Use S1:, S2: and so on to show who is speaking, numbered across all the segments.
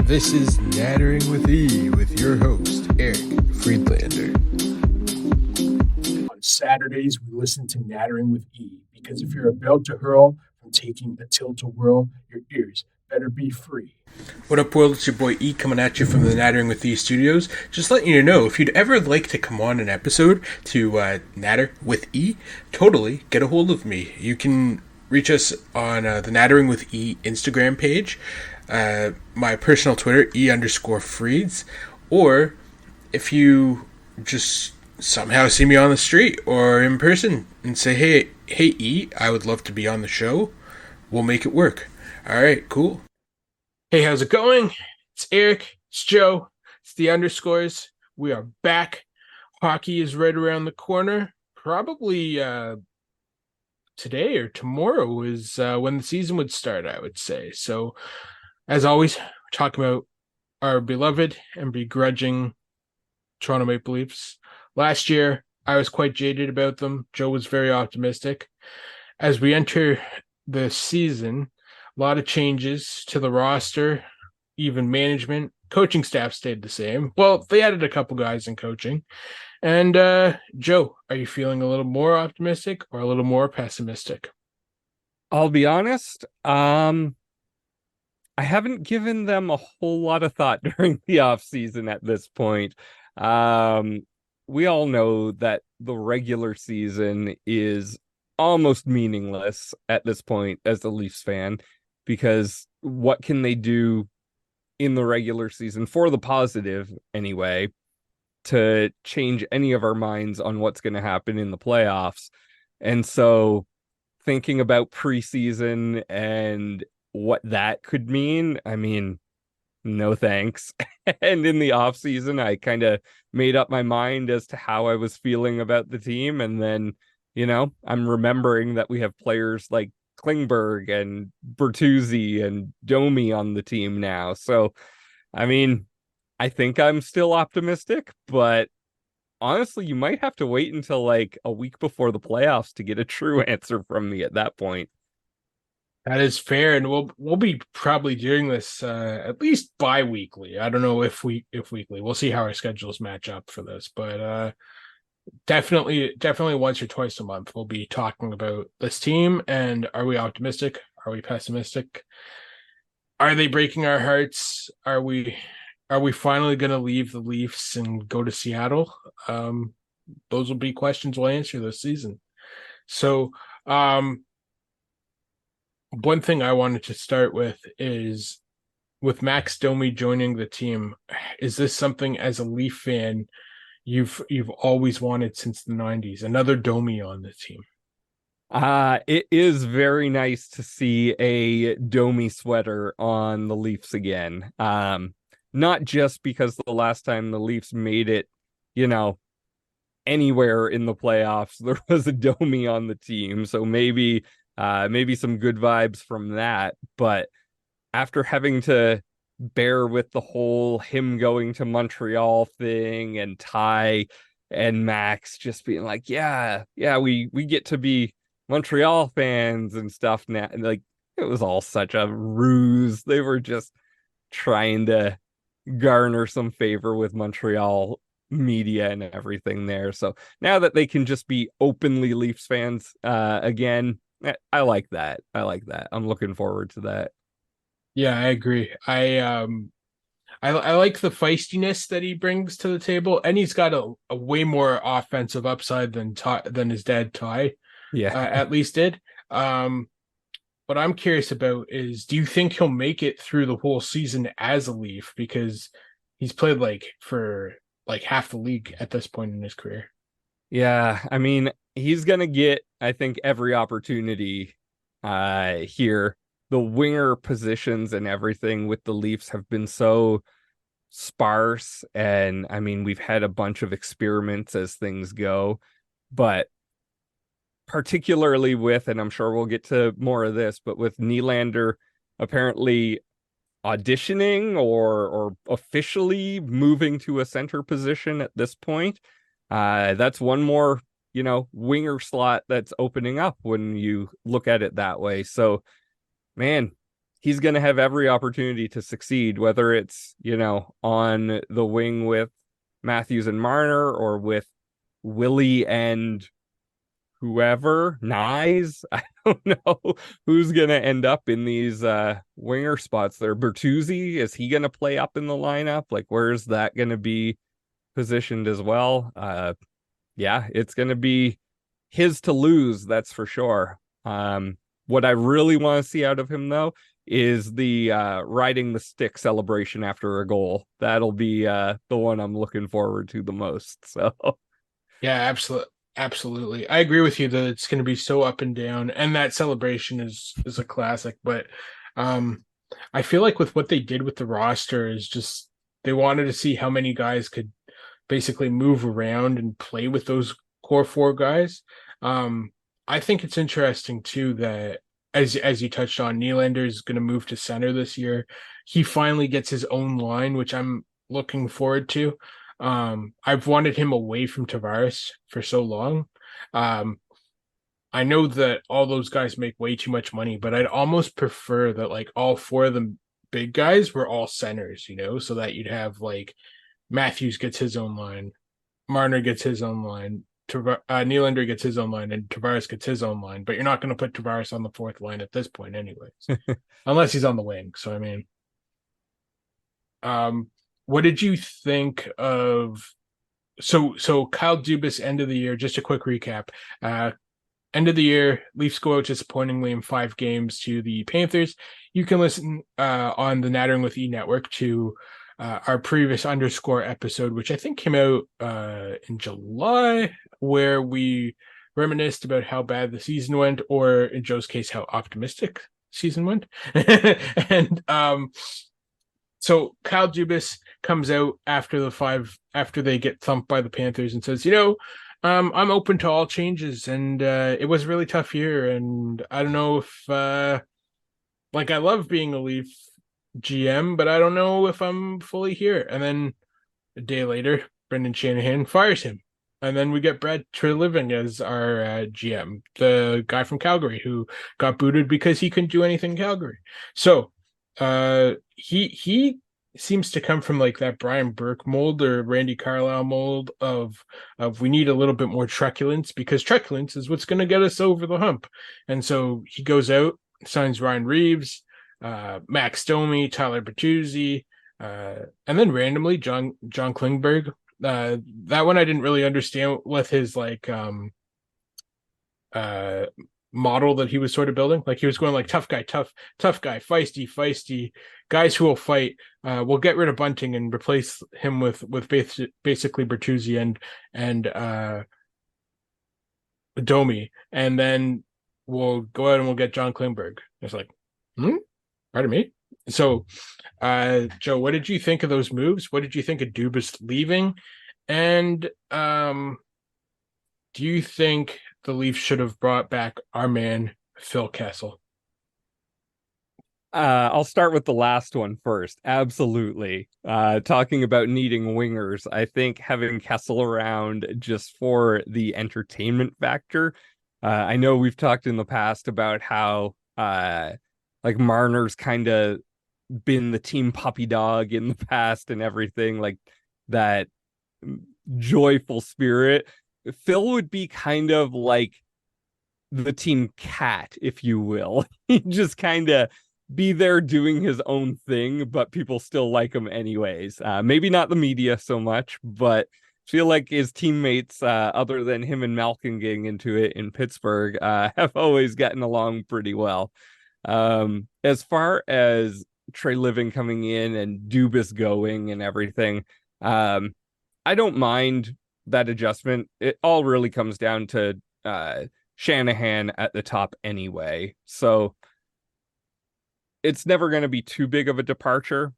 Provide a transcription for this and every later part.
S1: This is Nattering with E with your host, Eric Friedlander.
S2: On Saturdays, we listen to Nattering with E because if you're about to hurl from taking a tilt-a-whirl, your ears better be free.
S1: What up, world? It's your boy E coming at you from the Nattering with E studios. Just letting you know, if you'd ever like to come on an episode to Natter with E, totally get a hold of me. You can reach us on the Nattering with E Instagram page, my personal Twitter, E_Freeds, or if you just somehow see me on the street or in person and say, hey E, I would love to be on the show, we'll make it work. All right, cool. Hey, how's it going? It's Eric, it's Joe, it's the underscores. We are back. Hockey is right around the corner. Probably today or tomorrow is when the season would start, I would say. So, as always, we're talking about our beloved and begrudging Toronto Maple Leafs. Last year, I was quite jaded about them. Joe was very optimistic. As we enter the season, a lot of changes to the roster, even management. Coaching staff stayed the same. Well, they added a couple guys in coaching. And Joe, are you feeling a little more optimistic or a little more pessimistic?
S3: I'll be honest. I haven't given them a whole lot of thought during the off season at this point. We all know that the regular season is almost meaningless at this point as a Leafs fan, because what can they do in the regular season, for the positive anyway, to change any of our minds on what's going to happen in the playoffs? And so thinking about preseason and what that could mean, I mean, no thanks. And in the off season, I kind of made up my mind as to how I was feeling about the team. And then, I'm remembering that we have players like Klingberg and Bertuzzi and Domi on the team now. So, I mean, I think I'm still optimistic, but honestly, you might have to wait until like a week before the playoffs to get a true answer from me at that point.
S2: That is fair, and we'll be probably doing this at least bi-weekly. I don't know if weekly. We'll see how our schedules match up for this, but definitely once or twice a month we'll be talking about this team. And are we optimistic? Are we pessimistic? Are they breaking our hearts? Are we finally going to leave the Leafs and go to Seattle? Those will be questions we'll answer this season. So, one thing I wanted to start with is, with Max Domi joining the team, is this something as a Leaf fan you've always wanted since the 90s? Another Domi on the team.
S3: It is very nice to see a Domi sweater on the Leafs again. Not just because the last time the Leafs made it, anywhere in the playoffs, there was a Domi on the team. So maybe some good vibes from that. But after having to bear with the whole him going to Montreal thing, and Ty and Max just being like, yeah, we get to be Montreal fans and stuff now. And like, it was all such a ruse. They were just trying to garner some favor with Montreal media and everything there. So now that they can just be openly Leafs fans again, I like that. I'm looking forward to that.
S2: Yeah, I agree. I like the feistiness that he brings to the table, and he's got a way more offensive upside than his dad Ty, at least did. What I'm curious about is, do you think he'll make it through the whole season as a Leaf? Because he's played for half the league at this point in his career.
S3: Yeah, I mean, he's gonna get, I think, every opportunity here. The winger positions and everything with the Leafs have been so sparse, and I mean, we've had a bunch of experiments as things go, but particularly with, and I'm sure we'll get to more of this, but with Nylander apparently auditioning or officially moving to a center position at this point, that's one more, winger slot that's opening up when you look at it that way. So, man, he's going to have every opportunity to succeed, whether it's, on the wing with Matthews and Marner or with Willie and whoever, Nyes. I don't know who's going to end up in these winger spots there. Bertuzzi, is he going to play up in the lineup? Like, where's that going to be positioned as well? Yeah, it's going to be his to lose, that's for sure. What I really want to see out of him, though, is the riding the stick celebration after a goal. That'll be the one I'm looking forward to the most. So
S2: Yeah, absolutely. I agree with you that it's going to be so up and down, and that celebration is a classic. But I feel like with what they did with the roster is just they wanted to see how many guys could basically move around and play with those core four guys. I think it's interesting too that as you touched on, Nylander is going to move to center this year. He finally gets his own line, which I'm looking forward to. I've wanted him away from Tavares for so long. I know that all those guys make way too much money, but I'd almost prefer that like all four of the big guys were all centers, so that you'd have like Matthews gets his own line, Marner gets his own line, Nylander gets his own line, and Tavares gets his own line. But you're not going to put Tavares on the fourth line at this point, anyways, unless he's on the wing. So I mean, what did you think of? So Kyle Dubas end of the year. Just a quick recap. End of the year, Leafs go out disappointingly in 5 games to the Panthers. You can listen on the Nattering with E network to our previous underscore episode, which I think came out in July, where we reminisced about how bad the season went, or in Joe's case, how optimistic season went. And so Kyle Dubas comes out after they get thumped by the Panthers and says, I'm open to all changes, and it was a really tough year, and I don't know if I love being a Leaf GM, but I don't know if I'm fully here. And then a day later, Brendan Shanahan fires him. And then we get Brad Treliving as our GM, the guy from Calgary who got booted because he couldn't do anything in Calgary. So he seems to come from like that Brian Burke mold or Randy Carlyle mold of we need a little bit more truculence, because truculence is what's going to get us over the hump. And so he goes out, signs Ryan Reeves, Max Domi, Tyler Bertuzzi, and then randomly John Klingberg. That one I didn't really understand with his model that he was sort of building. Like he was going like tough guy, feisty, guys who will fight. We'll get rid of Bunting and replace him with basically Bertuzzi and Domi, and then we'll go out and we'll get John Klingberg. It's like, pardon me. So, Joe, what did you think of those moves? What did you think of Dubas leaving? And do you think the Leafs should have brought back our man, Phil Kessel?
S3: I'll start with the last one first. Absolutely. Talking about needing wingers, I think having Kessel around just for the entertainment factor. I know we've talked in the past about how Marner's kind of been the team puppy dog in the past and everything, like that joyful spirit. Phil would be kind of like the team cat, if you will. He just kind of be there doing his own thing, but people still like him anyways. Maybe not the media so much, but feel like his teammates, other than him and Malkin getting into it in Pittsburgh, have always gotten along pretty well. As far as Treliving coming in and Dubas going and everything, I don't mind that adjustment. It all really comes down to Shanahan at the top anyway. So it's never going to be too big of a departure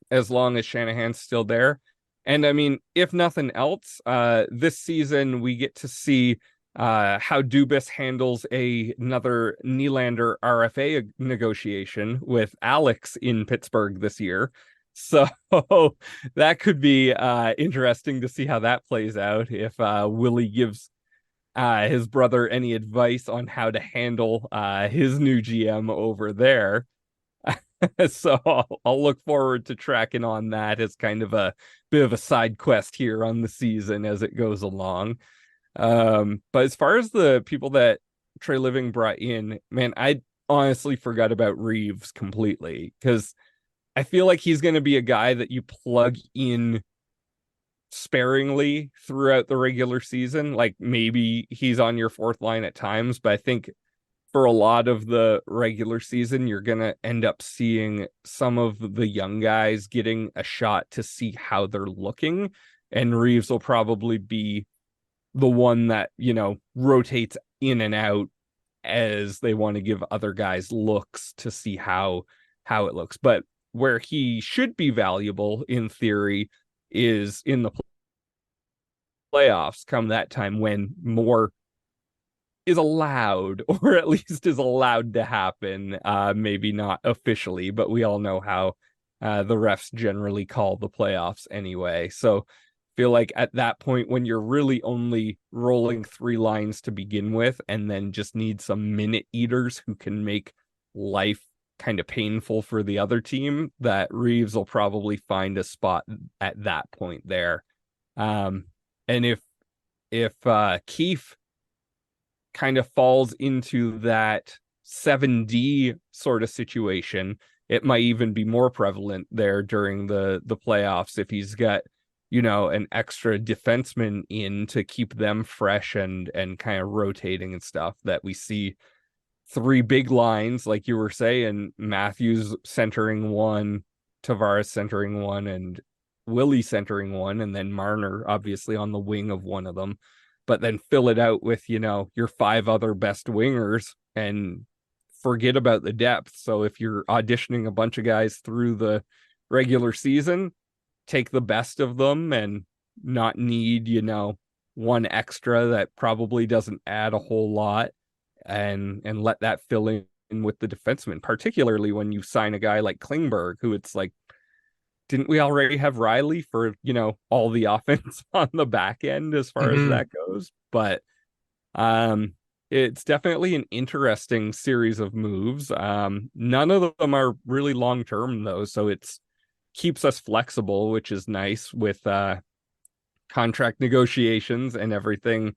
S3: as long as Shanahan's still there. And I mean, if nothing else, this season we get to see how Dubas handles another Nylander RFA negotiation with Alex in Pittsburgh this year. So that could be interesting to see how that plays out, if Willie gives his brother any advice on how to handle his new GM over there. So I'll look forward to tracking on that as kind of a bit of a side quest here on the season as it goes along. But as far as the people that Trey Living brought in, man, I honestly forgot about Reeves completely, because I feel like he's going to be a guy that you plug in sparingly throughout the regular season. Like maybe he's on your fourth line at times, but I think for a lot of the regular season, you're going to end up seeing some of the young guys getting a shot to see how they're looking. And Reeves will probably be the one that, rotates in and out as they want to give other guys looks to see how it looks. But where he should be valuable in theory is in the playoffs come that time when more is allowed, or at least is allowed to happen. Maybe not officially, but we all know how the refs generally call the playoffs anyway. So feel like at that point when you're really only rolling 3 lines to begin with and then just need some minute eaters who can make life kind of painful for the other team, that Reeves will probably find a spot at that point there. And if Keefe kind of falls into that 7D sort of situation, it might even be more prevalent there during the playoffs if he's got an extra defenseman in to keep them fresh and kind of rotating and stuff, that we see 3 big lines, like you were saying, Matthews centering one, Tavares centering one, and Willie centering one, and then Marner obviously on the wing of one of them, but then fill it out with, your 5 other best wingers and forget about the depth. So if you're auditioning a bunch of guys through the regular season, take the best of them and not need, one extra that probably doesn't add a whole lot, and let that fill in with the defenseman, particularly when you sign a guy like Klingberg, who it's like, didn't we already have Riley for, all the offense on the back end as far as that goes? But it's definitely an interesting series of moves. None of them are really long term though, so it's keeps us flexible, which is nice with contract negotiations and everything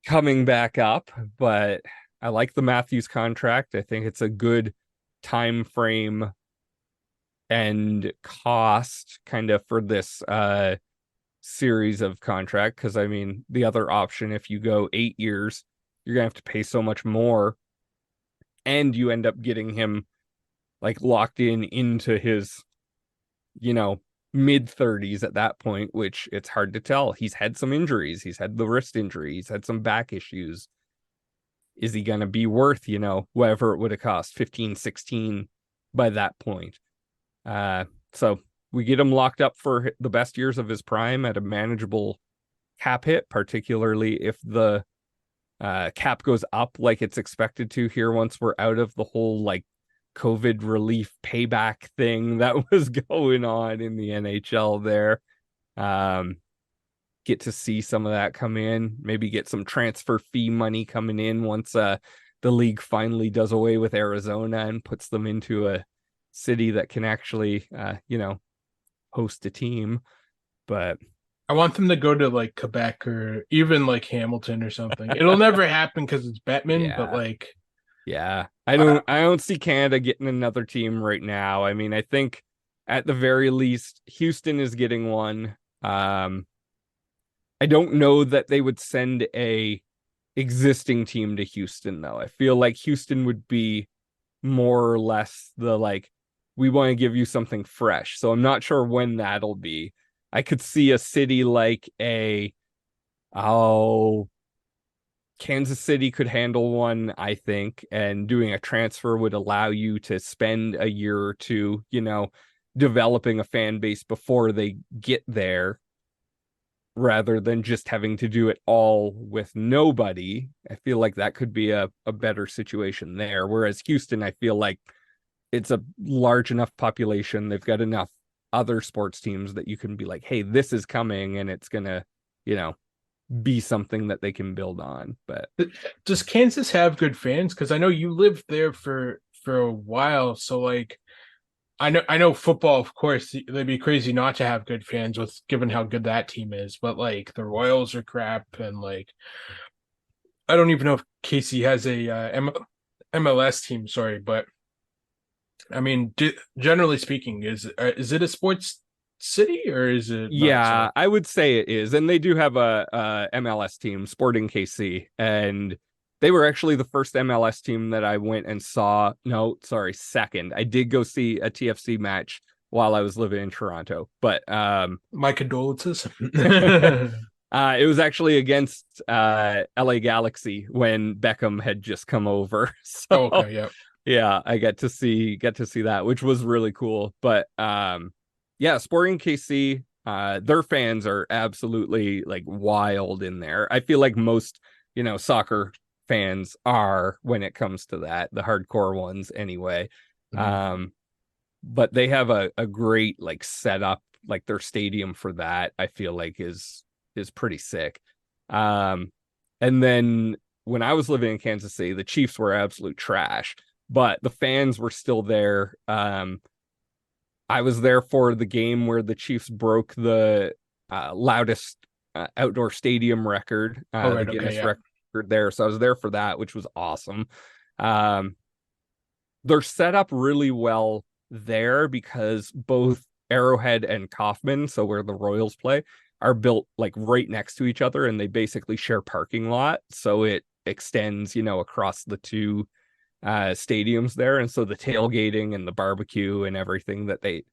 S3: coming back up. But I like the Matthews contract. I think it's a good time frame and cost kind of for this series of contract, because I mean the other option, if you go 8 years, you're gonna have to pay so much more, and you end up getting him like locked into his mid 30s at that point, which it's hard to tell. He's had some injuries. He's had the wrist injury. He's had some back issues. Is he going to be worth, whatever it would have cost, 15, 16 by that point? So we get him locked up for the best years of his prime at a manageable cap hit, particularly if the cap goes up like it's expected to here once we're out of the whole like COVID relief payback thing that was going on in the NHL there. Get to see some of that come in, maybe get some transfer fee money coming in once the league finally does away with Arizona and puts them into a city that can actually host a team. But
S2: I want them to go to like Quebec or even like Hamilton or something. It'll never happen because it's Bettman, but like,
S3: yeah, I don't see Canada getting another team right now. I mean, I think at the very least, Houston is getting one. I don't know that they would send a existing team to Houston, though. I feel like Houston would be more or less the like, we want to give you something fresh. So I'm not sure when that'll be. I could see a city like Kansas City could handle one, I think, and doing a transfer would allow you to spend a year or two, developing a fan base before they get there, rather than just having to do it all with nobody. I feel like that could be a better situation there. Whereas Houston, I feel like it's a large enough population. They've got enough other sports teams that you can be like, hey, this is coming and it's going to, be something that they can build on. But
S2: does Kansas have good fans? Because I know you lived there for a while. So like, I know football, of course, they'd be crazy not to have good fans with given how good that team is, but like the Royals are crap, and like I don't even know if Casey has a MLS team. Sorry, but I mean, generally speaking, is it a sports city or is it not so
S3: Yeah,
S2: much?
S3: I would say it is. And they do have a MLS team, Sporting KC, and they were actually the first MLS team that I went and saw. No, sorry, second. I did go see a TFC match while I was living in Toronto, but
S2: My condolences.
S3: it was actually against LA Galaxy when Beckham had just come over.
S2: Oh,
S3: So
S2: okay, yeah.
S3: yeah, I get to see that, which was really cool. But yeah, Sporting KC, their fans are absolutely like wild in there. I feel like most, soccer fans are when it comes to that, the hardcore ones anyway.
S2: Mhm.
S3: But they have a great like setup, like their stadium for that, I feel like is pretty sick. Um, and then when I was living in Kansas City, the Chiefs were absolute trash, but the fans were still there. I was there for the game where the Chiefs broke the loudest outdoor stadium record,
S2: Oh,
S3: the
S2: right, okay,
S3: Guinness
S2: yeah.
S3: record there. So I was there for that, which was awesome. Um, they're set up really well there because both Arrowhead and Kaufman, so where the Royals play, are built like right next to each other and they basically share parking lot. So it extends, across the two stadiums there. And so the tailgating and the barbecue and everything that they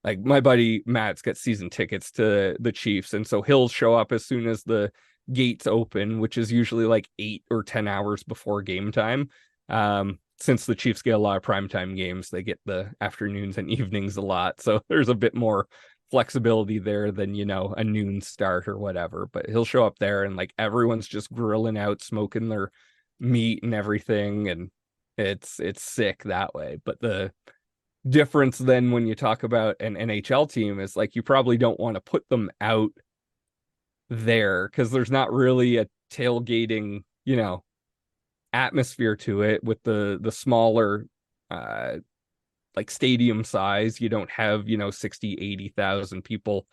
S3: like, my buddy Matt's got season tickets to the Chiefs. And so he'll show up as soon as the gates open, which is usually like 8 or 10 hours before game time. Since the Chiefs get a lot of primetime games, they get the afternoons and evenings a lot. So there's a bit more flexibility there than, a noon start or whatever. But he'll show up there and like everyone's just grilling out, smoking their meat and everything. And it's sick that way. But the difference then when you talk about an NHL team is like you probably don't want to put them out there because there's not really a tailgating, atmosphere to it with the smaller uh like stadium size. You don't have 60,000-80,000 people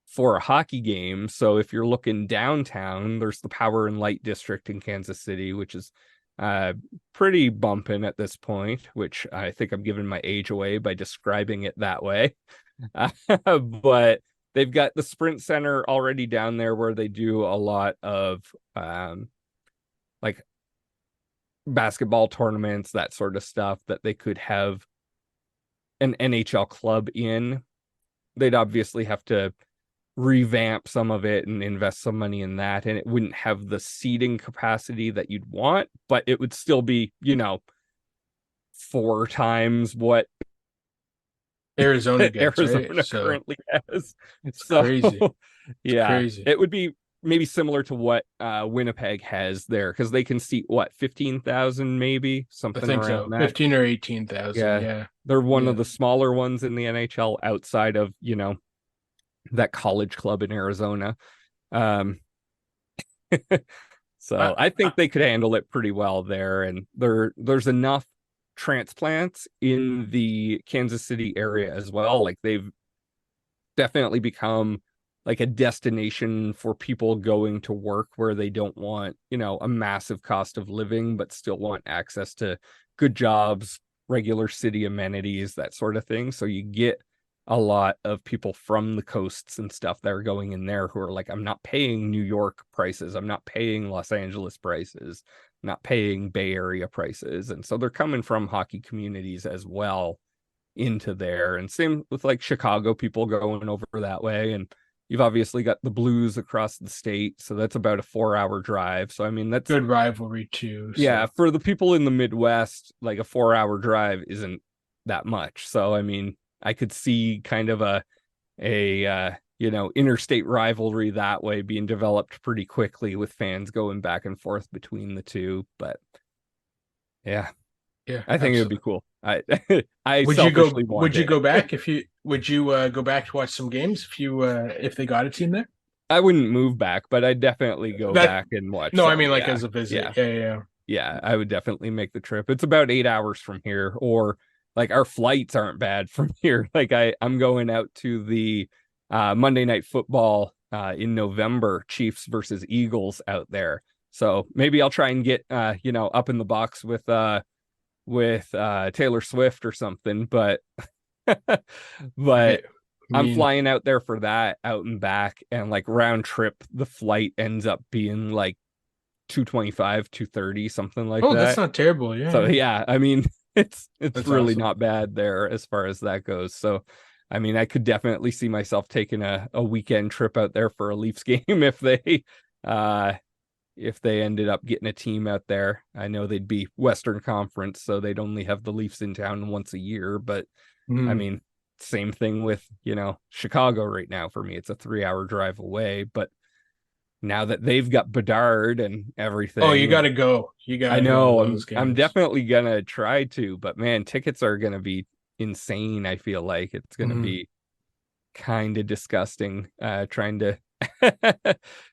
S3: for a hockey game. So if you're looking downtown, there's the Power and Light District in Kansas City, which is pretty bumping at this point, which I think I'm giving my age away by describing it that way. But they've got the Sprint Center already down there where they do a lot of like basketball tournaments, that sort of stuff that they could have an NHL club in. They'd obviously have to revamp some of it and invest some money in that, and it wouldn't have the seating capacity that you'd want, but it would still be 4 times what
S2: Arizona gets, right?
S3: Arizona
S2: So
S3: currently has.
S2: it's
S3: So
S2: crazy. It's
S3: yeah,
S2: crazy.
S3: it would be maybe similar to what Winnipeg has there because they can seat what 15,000 maybe
S2: I
S3: something
S2: think
S3: around
S2: so.
S3: that.
S2: 15 or 18,000,
S3: Yeah,
S2: yeah.
S3: they're one
S2: Yeah.
S3: of the smaller ones in the NHL outside of that college club in Arizona. Um,
S2: I,
S3: so I
S2: I,
S3: think they could handle it pretty well there, and there's enough transplants in the Kansas City area as well. Like they've definitely become like a destination for people going to work where they don't want, a massive cost of living, but still want access to good jobs, regular city amenities, that sort of thing. So you get a lot of people from the coasts and stuff that are going in there who are like, I'm not paying New York prices. I'm not paying Los Angeles prices, not paying Bay Area prices. And so they're coming from hockey communities as well into there. And same with like Chicago people going over that way. And you've obviously got the Blues across the state. So that's about a 4 hour drive. So, I mean, that's,
S2: good rivalry too.
S3: yeah,
S2: So
S3: for the people in the Midwest, like a 4 hour drive isn't that much. So, I mean, I could see kind of a interstate rivalry that way being developed pretty quickly with fans going back and forth between the two. But yeah,
S2: yeah,
S3: I think it would be
S2: absolutely.
S3: cool. I selfishly
S2: Would
S3: want
S2: you
S3: it.
S2: go back if you would you go back to watch some games if they got a team there?
S3: I wouldn't move back, but I'd definitely go
S2: That
S3: back and watch
S2: No, I
S3: some.
S2: mean like
S3: Yeah.
S2: as a visit.
S3: Yeah.
S2: Yeah, yeah,
S3: Yeah. I would definitely make the trip. It's about 8 hours from here, or like our flights aren't bad from here. Like I'm going out to the Monday Night Football in November, Chiefs versus Eagles out there. So maybe I'll try and get up in the box with Taylor Swift or something, but
S2: I
S3: but I'm
S2: mean,
S3: flying out there for that, out and back, and like round trip the flight ends up being like 225, 230, something like
S2: oh, that's
S3: that.
S2: not terrible. Yeah,
S3: So
S2: yeah.
S3: yeah, I mean it's
S2: That's
S3: really
S2: awesome.
S3: not bad there as far as that goes. So I mean I could definitely see myself taking a weekend trip out there for a Leafs game uh if they ended up getting a team out there. I know they'd be Western Conference, so they'd only have the Leafs in town once a year, but I
S2: Mm.
S3: mean same thing with, Chicago right now for me. It's a 3-hour drive away, but now that they've got Bedard and
S2: Oh, you
S3: everything,
S2: got to go. You got
S3: I
S2: to go to
S3: know
S2: those
S3: I'm
S2: games.
S3: definitely gonna try to, but man, tickets are gonna be insane. I feel like it's gonna
S2: Mm.
S3: be kind of disgusting trying to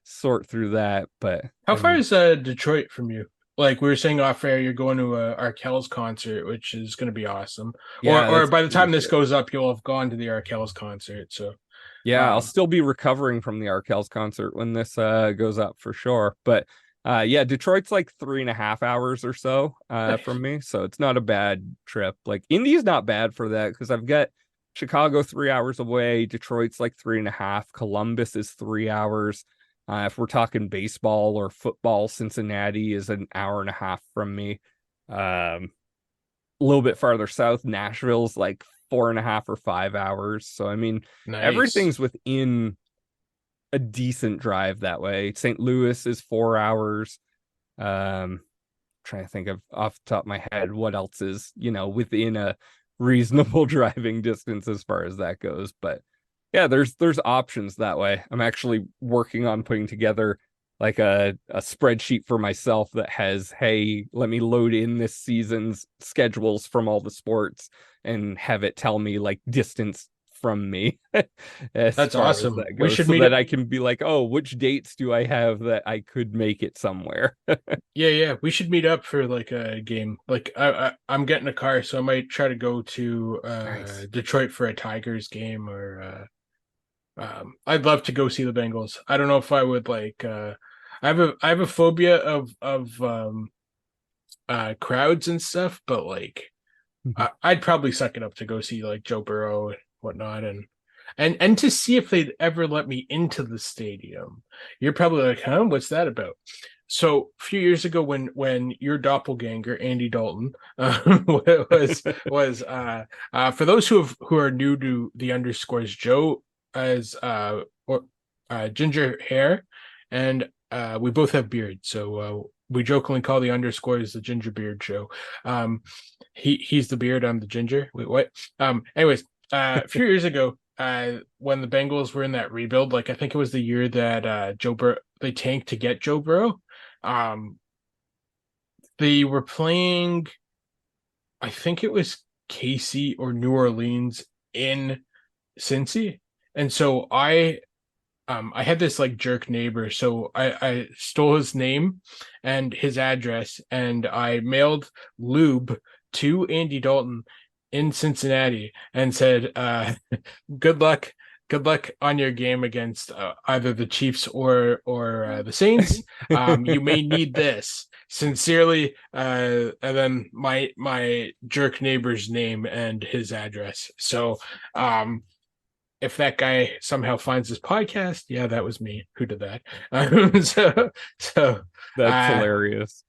S3: sort through that. But
S2: How
S3: I
S2: far
S3: mean,
S2: is Detroit from you? Like we were saying off air, you're going to Arkells concert, which is going to be awesome. Or
S3: yeah, that's
S2: by the
S3: gonna be
S2: time this
S3: sick.
S2: goes up, you'll have gone to the Arkells concert. So,
S3: Yeah, I'll
S2: um,
S3: still be recovering from the Arkells concert when this goes up for sure. But yeah, Detroit's like 3.5 hours or so from
S2: nice.
S3: me, so it's not a bad trip. Like Indy's not bad for that because I've got Chicago 3 hours away, Detroit's like 3.5, Columbus is 3 hours. If we're talking baseball or football, Cincinnati is an hour and a half from me. Um, a little bit farther south, Nashville's like 4.5 or 5 hours. So I mean,
S2: Nice.
S3: everything's within a decent drive that way. St. Louis is 4 hours. Trying to think of off the top of my head what else is, within a reasonable driving distance as far as that goes. But yeah, there's options that way. I'm actually working on putting together like a spreadsheet for myself that has, hey, let me load in this season's schedules from all the sports and have it tell me like distance from me as
S2: That's
S3: far as
S2: awesome.
S3: that
S2: We
S3: goes,
S2: should
S3: so
S2: meet
S3: that
S2: up.
S3: I can be like, oh, which dates do I have that I could make it somewhere?
S2: Yeah, yeah. We should meet up for like a game. Like I'm getting a car, so I might try to go to
S3: Nice.
S2: Detroit for a Tigers game or I'd love to go see the Bengals. I don't know if I would like I have a phobia of crowds and stuff, but like I'd probably suck it up to go see like Joe Burrow and whatnot, and to see if they'd ever let me into the stadium. You're probably like, huh? What's that about? So a few years ago, when your doppelganger Andy Dalton was for those who are new to the underscores, Joe as ginger hair, and we both have beards, so we jokingly call the underscores the ginger beard show. Um, he's the beard, I'm the ginger. Wait, what? Anyways, a few years ago, when the Bengals were in that rebuild, like I think it was the year that they tanked to get Joe Burrow. Um, they were playing, I think it was KC or New Orleans in Cincy, and so I had this like jerk neighbor, so I stole his name and his address, and I mailed lube to Andy Dalton in Cincinnati and said, "Good luck, good luck on your game against either the Chiefs or the Saints. You may need this. Sincerely." And then my jerk neighbor's name and his address. So, if that guy somehow finds this podcast, yeah, that was me who did that. So
S3: That's
S2: uh
S3: hilarious.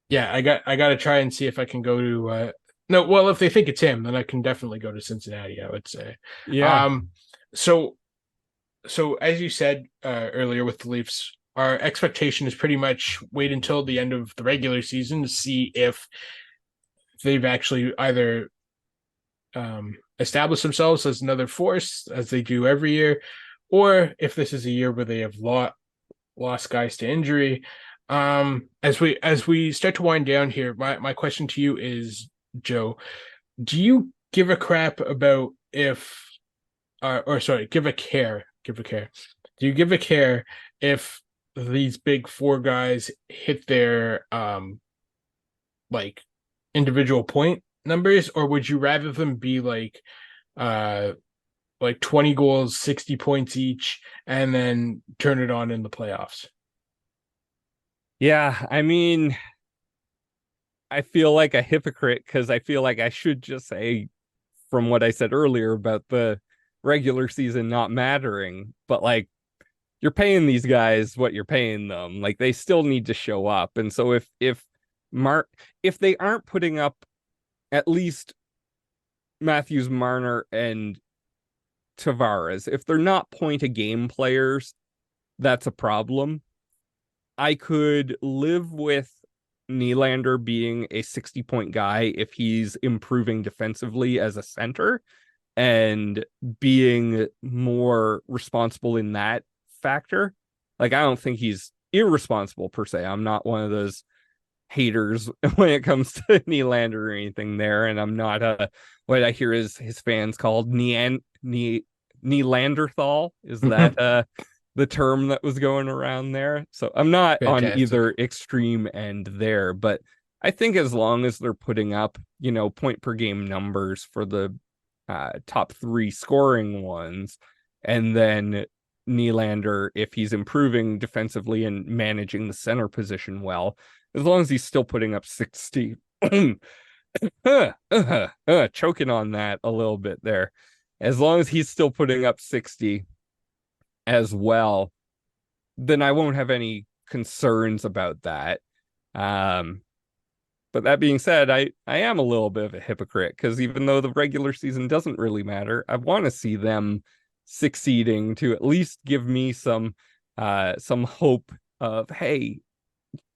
S2: yeah, I got to try and see if I can go to no, well, if they think it's him, then I can definitely go to Cincinnati, I would say.
S3: Yeah.
S2: Um so so as you said earlier with the Leafs, our expectation is pretty much wait until the end of the regular season to see if they've actually either establish themselves as another force as they do every year, or if this is a year where they have lost guys to injury. As we start to wind down here, my question to you is, Joe, do you give a crap about if or sorry, give a care. Do you give a care if these big four guys hit their like individual point? numbers, or would you rather them be uh 20 goals, 60 points each, and then turn it on in the playoffs?
S3: Yeah, I mean, I feel like a hypocrite because I feel like I should just say, from what I said earlier about the regular season not mattering, but like you're paying these guys what you're paying them. Like they still need to show up. And so if they aren't putting up at least Matthews, Marner, and Tavares, if they're not point a game players, that's a problem. I could live with Nylander being a 60-point guy if he's improving defensively as a center and being more responsible in that factor. Like, I don't think he's irresponsible per se. I'm not one of those haters when it comes to Nylander or anything there. And I'm not what I hear is his fans called Nylanderthal. Is that the term that was going around there? So I'm not on
S2: Fantastic.
S3: either extreme end there, but I think as long as they're putting up, point per game numbers for the top 3 scoring ones, and then Nylander, if he's improving defensively and managing the center position well, as long as he's still putting up 60, choking on that a little bit there. As long as he's still putting up 60 as well, then I won't have any concerns about that. But that being said, I am a little bit of a hypocrite because even though the regular season doesn't really matter, I want to see them succeeding to at least give me some hope of, hey,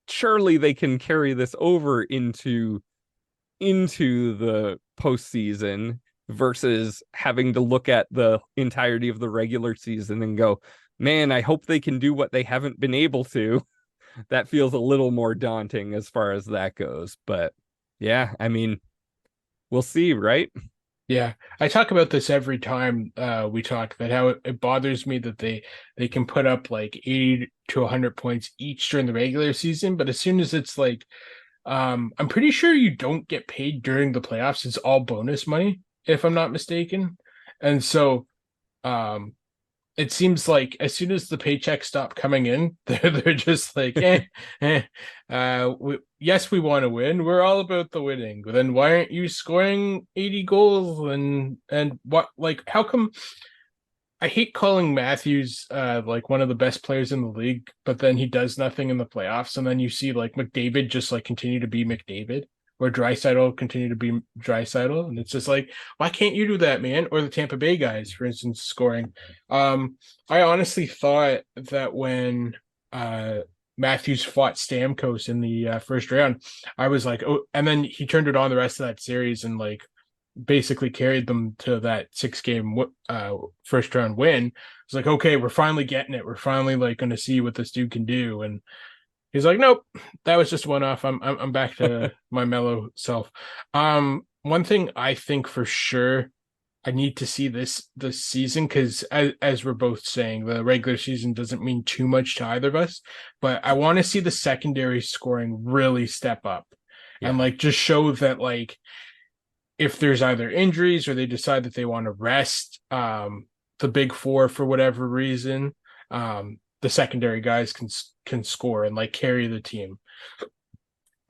S3: surely they can carry this over into the postseason versus having to look at the entirety of the regular season and go, man, I hope they can do what they haven't been able to. That feels a little more daunting as far as that goes. But yeah, I mean, we'll see, right?
S2: Yeah, I talk about this every time we talk, that how it bothers me that they can put up like 80 to 100 points each during the regular season, but as soon as it's like I'm pretty sure you don't get paid during the playoffs. It's all bonus money, if I'm not mistaken. And so um it seems like as soon as the paychecks stop coming in, they're just like, yes, we want to win. We're all about the winning. But then why aren't you scoring 80 goals? And what, like, how come? I hate calling Matthews like one of the best players in the league, but then he does nothing in the playoffs, and then you see like McDavid just like continue to be McDavid, or Draisaitl continue to be Draisaitl, and it's just like, why can't you do that, man? Or the Tampa Bay guys, for instance, scoring. I honestly thought that when Matthews fought Stamkos in the first round, I was like, oh, and then he turned it on the rest of that series and like basically carried them to that 6-game first round win. It's like, okay, we're finally getting it. We're finally like going to see what this dude can do. And he's like, nope, that was just one off. I'm back to my mellow self. One thing I think for sure I need to see this season, because as we're both saying, the regular season doesn't mean too much to either of us, but I want to see the secondary scoring really step up and like just show that like if there's either injuries or they decide that they want to rest the big 4 for whatever reason, the secondary guys can score and like carry the team.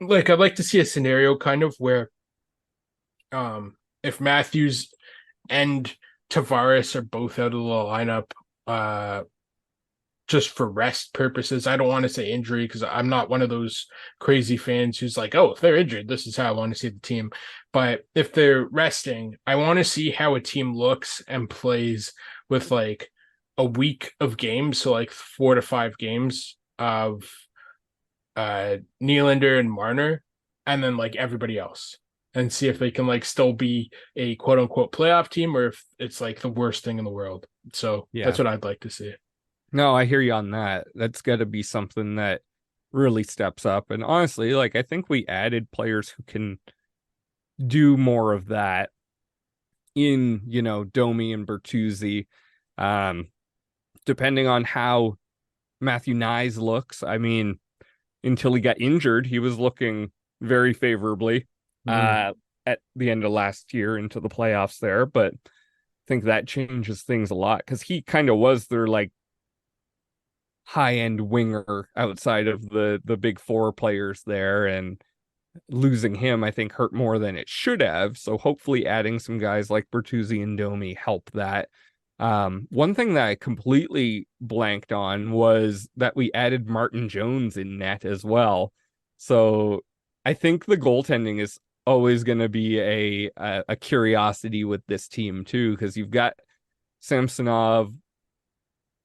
S2: Like I'd like to see a scenario kind of where if Matthews and Tavares are both out of the lineup just for rest purposes. I don't want to say injury because I'm not one of those crazy fans who's like, oh, if they're injured, this is how I want to see the team. But if they're resting, I want to see how a team looks and plays with like a week of games. So like 4 to 5 games of Nylander and Marner, and then like everybody else, and see if they can like still be a quote unquote playoff team or if it's like the worst thing in the world. So that's what I'd like to see.
S3: No, I hear you on that. That's got to be something that really steps up. And honestly, like I think we added players who can do more of that in, Domi and Bertuzzi. Depending on how Matthew Nyes looks. I mean, until he got injured, he was looking very favorably. at the end of last year into the playoffs there, but I think that changes things a lot because he kind of was their like high-end winger outside of the big four players there, and losing him I think hurt more than it should have. So hopefully adding some guys like Bertuzzi and Domi help that. One thing that I completely blanked on was that we added Martin Jones in net as well. So I think the goaltending is always going to be a curiosity with this team too, because you've got Samsonov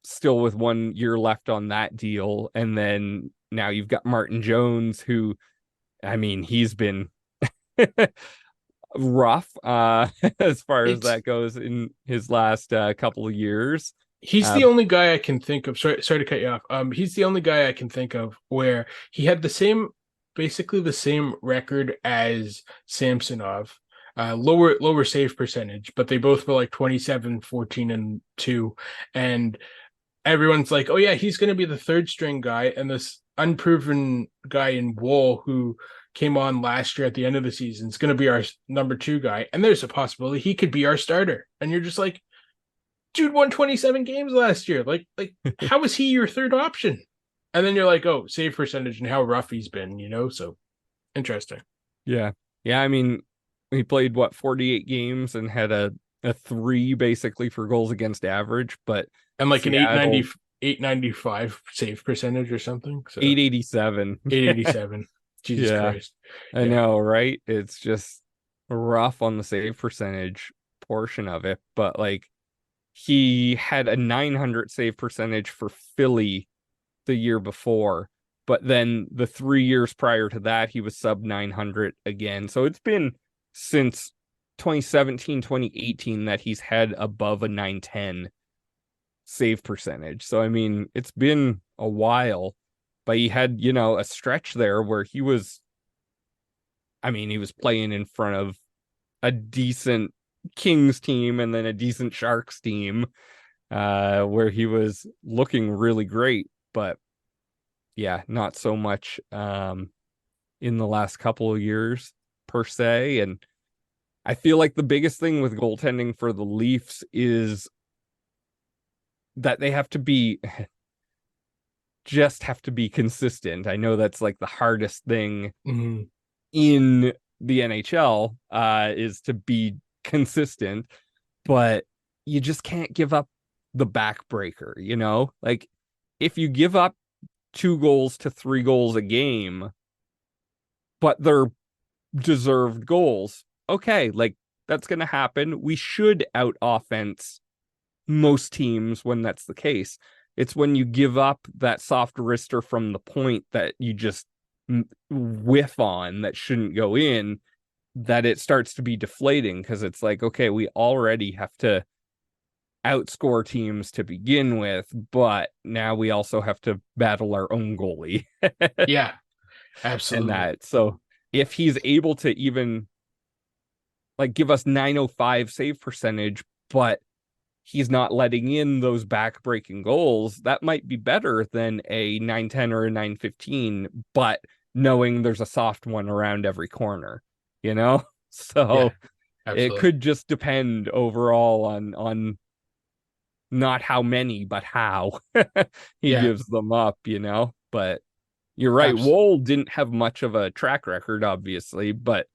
S3: still with 1 year left on that deal, and then now you've got Martin Jones, who, I mean, he's been rough as far as that goes in his last couple of years.
S2: He's the only guy I can think of. Sorry to cut you off. He's the only guy I can think of where he had basically the same record as Samsonov, lower save percentage, but they both were like 27, 14, and 2. And everyone's like, oh yeah, he's going to be the third string guy. And this unproven guy in Wool who came on last year at the end of the season is going to be our number 2 guy. And there's a possibility he could be our starter. And you're just like, dude won 27 games last year. Like how is he your third option? And then you're like, oh, save percentage and how rough he's been, so interesting.
S3: Yeah. I mean, he played 48 games and had a 3 basically for goals against average, but
S2: and like Seattle, an 895 save percentage or something. So
S3: 887.
S2: 887. Jesus Christ.
S3: I know, right? It's just rough on the save percentage portion of it, but like he had a 900 save percentage for Philly the year before, but then the 3 years prior to that he was sub 900 again. So it's been since 2017 2018 that he's had above a 910 save percentage. So I mean, it's been a while, but he had, a stretch there where he was playing in front of a decent Kings team and then a decent Sharks team, where he was looking really great, but yeah, not so much in the last couple of years per se. And I feel like the biggest thing with goaltending for the Leafs is that they have to be consistent. I know that's like the hardest thing in the NHL, is to be consistent, but you just can't give up the backbreaker, like if you give up 2 goals to 3 goals a game, but they're deserved goals, okay, like that's going to happen. We should out offense most teams when that's the case. It's when you give up that soft wrister from the point that you just whiff on that shouldn't go in, that it starts to be deflating, because it's like, okay, we already have to outscore teams to begin with, but now we also have to battle our own goalie.
S2: Yeah, absolutely.
S3: And so if he's able to even like give us 905 save percentage, but he's not letting in those back-breaking goals, that might be better than a 910 or a 915, but knowing there's a soft one around every corner, So it could just depend overall on not how many, but how he gives them up, But you're right, Woll didn't have much of a track record, obviously, but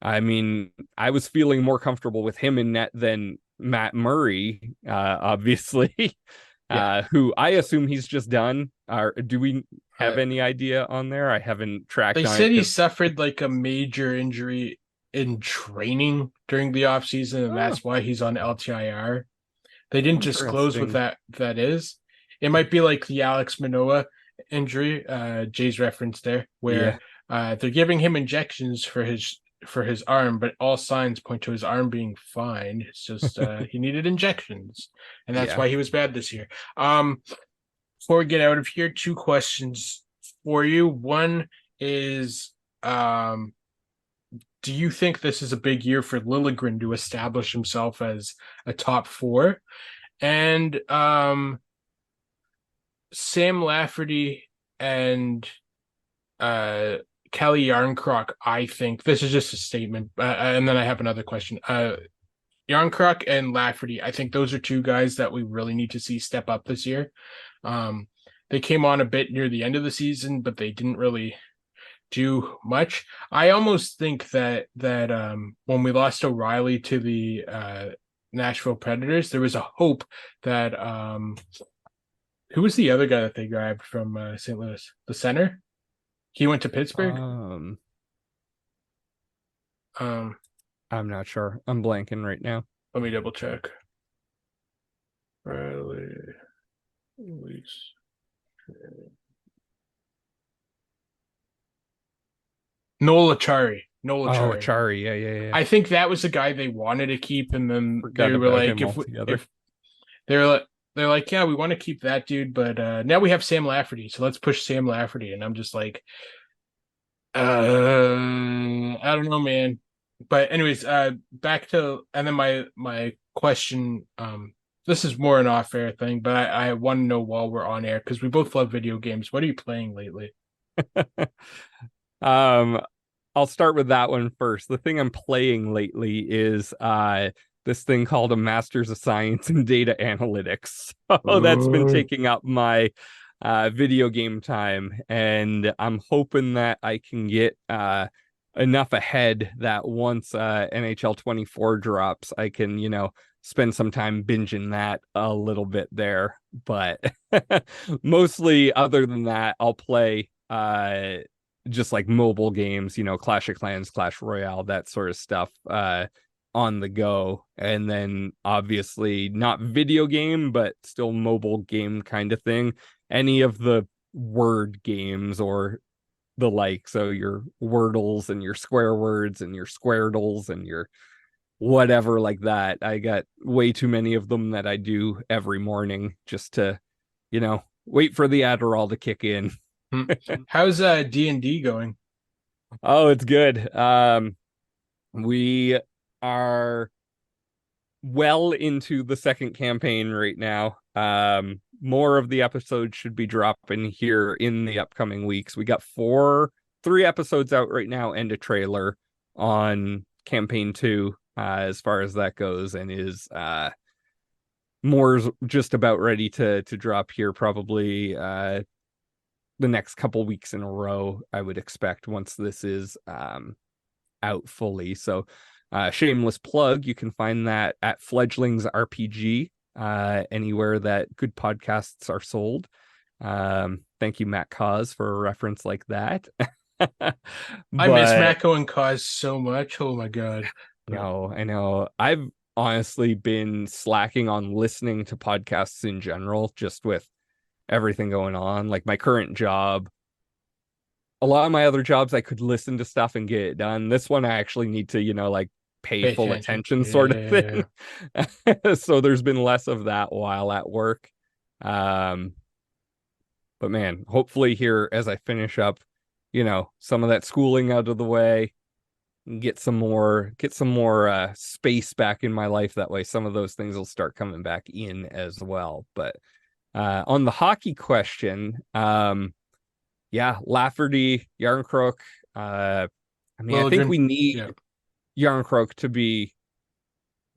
S3: I mean, I was feeling more comfortable with him in net than Matt Murray, obviously, who I assume he's just done. Do we have any idea on there? I haven't tracked.
S2: They said he suffered like a major injury in training during the offseason, and that's why he's on LTIR. They didn't disclose what that is. It might be like the Alex Manoah injury, Jay's reference there, where they're giving him injections for his arm, but all signs point to his arm being fine. It's just he needed injections, and that's why he was bad this year. Before we get out of here, 2 questions for you. One is, do you think this is a big year for Liljegren to establish himself as a top 4? And Sam Lafferty and Kelly Yarncroc, I think this is just a statement, and then I have another question. Yarncroc and Lafferty, I think those are two guys that we really need to see step up this year. They came on a bit near the end of the season, but they didn't really do much. I almost think that when we lost O'Reilly to the Nashville Predators, there was a hope that who was the other guy that they grabbed from St. Louis? The center? He went to Pittsburgh.
S3: I'm not sure. I'm blanking right now.
S2: Let me double check. Riley, Luis. Noel Acciari.
S3: Oh, Acciari. Yeah.
S2: I think that was the guy they wanted to keep, and then
S3: Forgot
S2: they were
S3: about
S2: like,
S3: him
S2: if
S3: altogether.
S2: they're like, yeah, we want to keep that dude, but now we have Sam Lafferty, so let's push Sam Lafferty. And I'm just like, I don't know, man. But anyways, back to, and then my question, this is more an off-air thing, but I want to know while we're on air, because we both love video games. What are you playing lately?
S3: I'll start with that one first. The thing I'm playing lately is this thing called a Master's of Science in Data Analytics. So that's been taking up my video game time, and I'm hoping that I can get enough ahead that once NHL 24 drops, I can, spend some time binging that a little bit there. But mostly, other than that, I'll play just like mobile games, Clash of Clans, Clash Royale, that sort of stuff on the go. And then obviously not video game, but still mobile game kind of thing. Any of the word games or the like. So your Wordles and your Square Words and your Squaredles and your whatever like that. I got way too many of them that I do every morning just to, wait for the Adderall to kick in.
S2: How's D&D going?
S3: Oh, it's good. We are well into the second campaign right now. More of the episodes should be dropping here in the upcoming weeks. We got 3 episodes out right now and a trailer on campaign 2, as far as that goes, and is more's just about ready to drop here probably the next couple weeks in a row, I would expect, once this is out fully. So shameless plug, you can find that at Fledglings RPG, anywhere that good podcasts are sold. Thank you, Matt Cause, for a reference like that.
S2: I miss Mako and Cause so much. Oh my god.
S3: No, I know. I've honestly been slacking on listening to podcasts in general, just with everything going on. Like my current job, a lot of my other jobs, I could listen to stuff and get it done. This one, I actually need to, pay full attention sort of thing. Yeah. So there's been less of that while at work. But man, hopefully here as I finish up, some of that schooling out of the way, get some more space back in my life. That way some of those things will start coming back in as well. But on the hockey question, Lafferty, Yarncroc. I think we need Yarncroc to be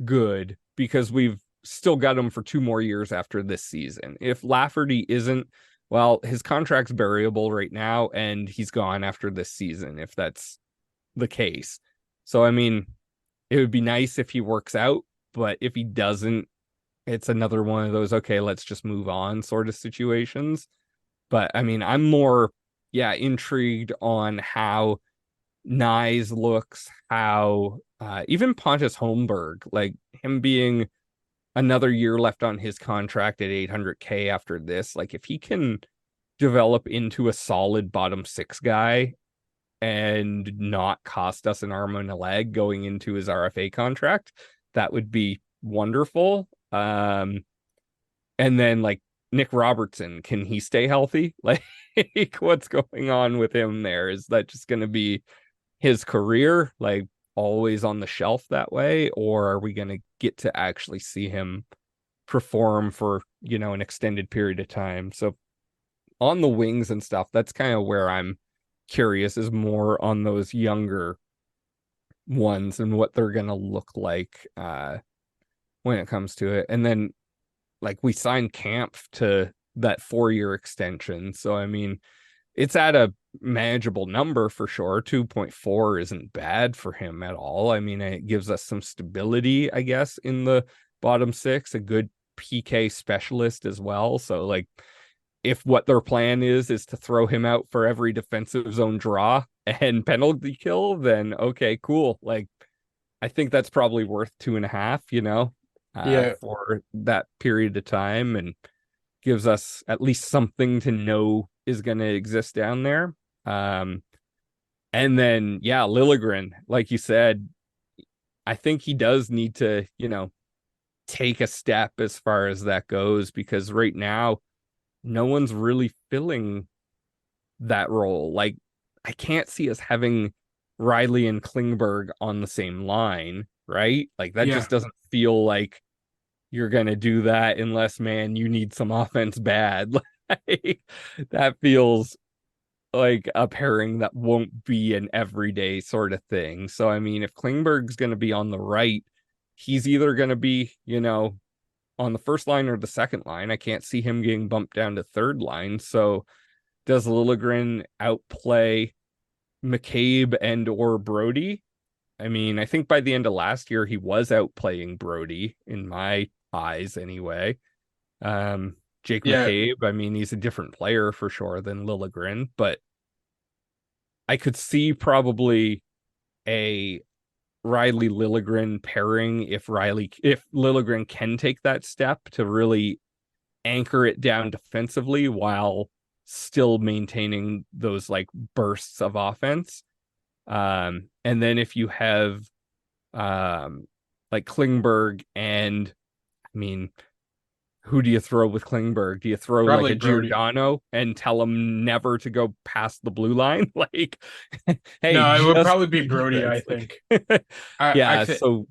S3: good because we've still got him for 2 more years after this season. If Lafferty isn't, well, his contract's variable right now, and he's gone after this season, if that's the case. So, it would be nice if he works out, but if he doesn't, it's another one of those, okay, let's just move on sort of situations. But, I'm more, intrigued on how Nyes looks, how even Pontus Holmberg, like him being another year left on his contract at $800K after this, like if he can develop into a solid bottom 6 guy and not cost us an arm and a leg going into his RFA contract, that would be wonderful. And then like Nick Robertson, can he stay healthy? Like what's going on with him there? Is that just going to be his career, like always on the shelf that way? Or are we going to get to actually see him perform for, an extended period of time? So on the wings and stuff, that's kind of where I'm curious is more on those younger ones and what they're going to look like when it comes to it. And then, like, we signed Camp to that 4-year extension. So, I mean, it's at a manageable number for sure. 2.4 isn't bad for him at all. I mean, it gives us some stability, I guess, in the bottom six, a good PK specialist as well. So, like, if what their plan is to throw him out for every defensive zone draw and penalty kill, then okay, cool. Like, I think that's probably worth 2.5,
S2: Yeah.
S3: for that period of time, and gives us at least something to know is going to exist down there. And then, yeah, Liljegren, like you said, I think he does need to, take a step as far as that goes, because right now, no one's really filling that role. Like, I can't see us having Riley and Klingberg on the same line, right? Like, that
S2: Yeah.
S3: just doesn't feel like you're going to do that unless, man, you need some offense bad. Like, that feels like a pairing that won't be an everyday sort of thing. So, I mean, if Klingberg's going to be on the right, he's either going to be, on the first line or the second line. I can't see him getting bumped down to third line. So, does Liljegren outplay McCabe and or Brody? I mean, I think by the end of last year, he was outplaying Brody in my eyes anyway. Jake
S2: Yeah.
S3: McCabe, I mean, he's a different player for sure than Liljegren, but I could see probably a Riley Liljegren pairing if Liljegren can take that step to really anchor it down defensively while still maintaining those like bursts of offense. And then if you have like Klingberg and, I mean, who do you throw with Klingberg? Do you throw
S2: Probably
S3: like a
S2: Brody.
S3: Giordano and tell him never to go past the blue line? Like, hey,
S2: No, it would
S3: just
S2: probably be Brody, I
S3: defense.
S2: think.
S3: Like,
S2: I
S3: yeah,
S2: think.
S3: so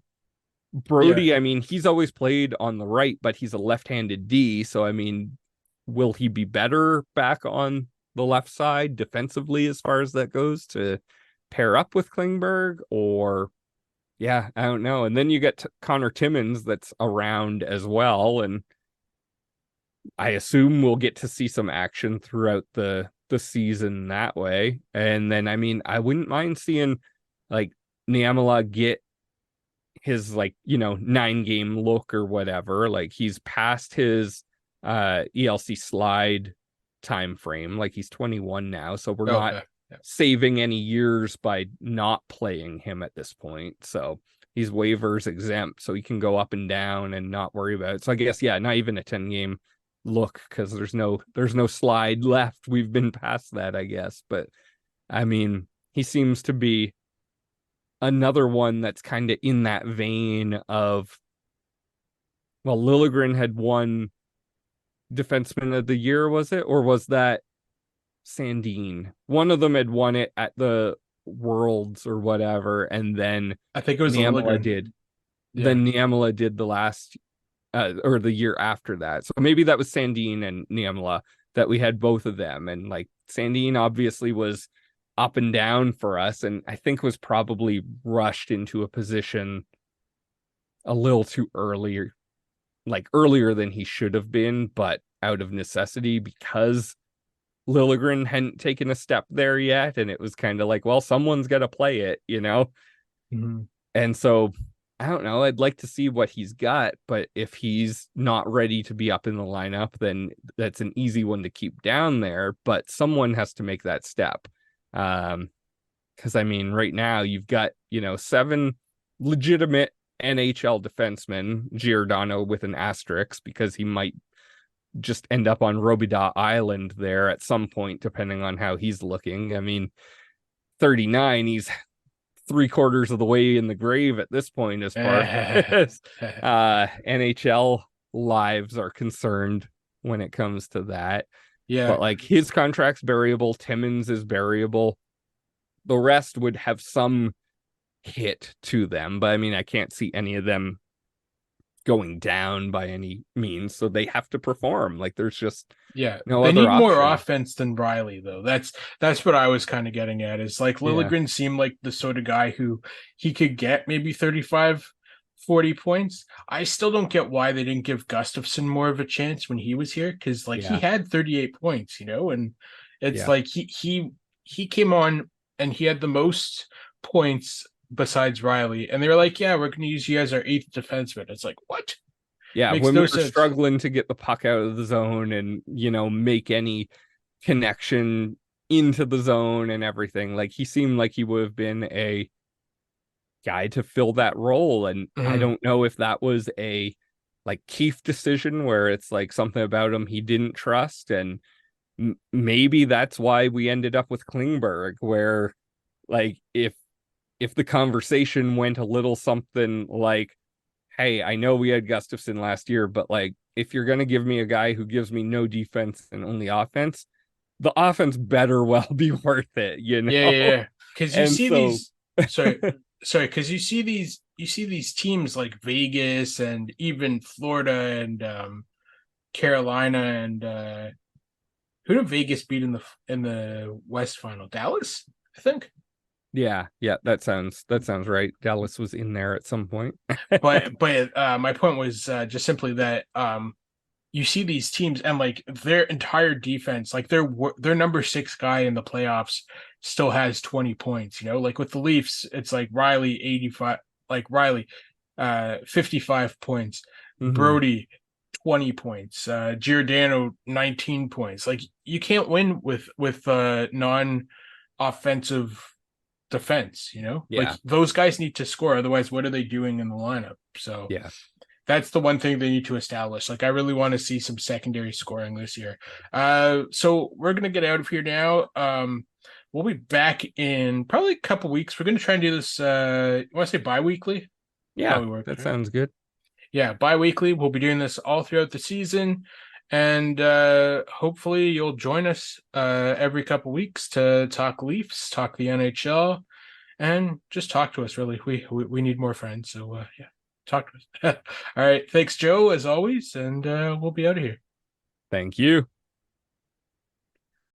S2: Yeah.
S3: Brody, I mean, he's always played on the right, but he's a left-handed D. So, I mean, will he be better back on the left side defensively as far as that goes to pair up with Klingberg? Or, yeah, I don't know. And then you get Connor Timmins that's around as well. And I assume we'll get to see some action throughout the season that way. And then, I mean, I wouldn't mind seeing like Niemela get his 9-game look or whatever. Like, he's past his ELC slide time frame. Like, he's 21 now, so we're not saving any years by not playing him at this point. So he's waivers exempt, so he can go up and down and not worry about it. So I guess, yeah, not even a 10-game look, because there's no slide left. We've been past that, I guess. But I mean, he seems to be another one that's kind of in that vein of, well, Liljegren had won defenseman of the year, was it? Or was that Sandin? One of them had won it at the Worlds or whatever, and then
S2: I think it was
S3: Niemela
S2: Liljegren.
S3: did.
S2: Yeah.
S3: Then Niemela did the last or the year after that. So maybe that was Sandin and Niemela that we had both of them. And like, Sandin obviously was up and down for us, and I think was probably rushed into a position a little too early, like earlier than he should have been, but out of necessity because Liljegren hadn't taken a step there yet. And it was kind of like, well, someone's got to play it,
S2: Mm-hmm.
S3: And so I don't know. I'd like to see what he's got, but if he's not ready to be up in the lineup, then that's an easy one to keep down there. But someone has to make that step. Because I mean, right now you've got 7 legitimate NHL defensemen, Giordano with an asterisk because he might just end up on Robida Island there at some point, depending on how he's looking. I mean, 39, he's 3/4 of the way in the grave at this point as far as NHL lives are concerned when it comes to that.
S2: Yeah.
S3: But like, his contract's variable, Timmins is variable. The rest would have some hit to them, but I mean, I can't see any of them going down by any means, so they have to perform. Like there's just
S2: Yeah,
S3: no
S2: they
S3: other
S2: need more
S3: option.
S2: offense than Riley, though. That's what I was kind of getting at. Is like
S3: Yeah.
S2: Lilligren seemed like the sort of guy who he could get maybe 35, 40 points. I still don't get why they didn't give Gustafson more of a chance when he was here, because like he
S3: Yeah.
S2: had 38 points, and it's
S3: Yeah.
S2: like he came on and he had the most points besides Riley, and they were like, yeah, we're going to use you as our eighth defenseman. It's like, what?
S3: Yeah,
S2: Makes
S3: when we
S2: no
S3: were
S2: sense.
S3: struggling to get the puck out of the zone and, make any connection into the zone and everything, like he seemed like he would have been a guy to fill that role. And I
S2: Mhm.
S3: don't know if that was a like Keefe decision where it's like something about him he didn't trust. And maybe that's why we ended up with Klingberg, where like if the conversation went a little something like, hey, I know we had Gustafson last year, but like if you're gonna give me a guy who gives me no defense and only offense, the offense better well be worth it,
S2: Yeah, yeah. Because you
S3: And
S2: see
S3: so
S2: these, sorry, sorry, because you see these teams like Vegas and even Florida and Carolina and who did Vegas beat in the West Final? Dallas, I think.
S3: yeah, that sounds right. Dallas was in there at some point.
S2: But my point was just simply that you see these teams and like their entire defense, like their number six guy in the playoffs still has 20 points. Like with the Leafs, it's like Riley 85, like Riley, 55 points,
S3: Mm-hmm.
S2: Brody 20 points, Giordano 19 points. Like you can't win with non-offensive defense. Like
S3: Yeah,
S2: those guys need to score, otherwise, what are they doing in the lineup? So
S3: yeah.
S2: that's the one thing they need to establish. Like I really want to see some secondary scoring this year. So we're gonna get out of here now. We'll be back in probably a couple weeks. We're gonna try and do this. You want to say bi-weekly?
S3: Yeah,
S2: Probably works,
S3: that
S2: right?
S3: sounds good.
S2: Yeah, bi-weekly. We'll be doing this all throughout the season, and hopefully you'll join us every couple weeks to talk Leafs, talk the NHL, and just talk to us. Really, we need more friends. So yeah, talk to us. All right, thanks, Joe, as always, and we'll be out of here.
S3: Thank you.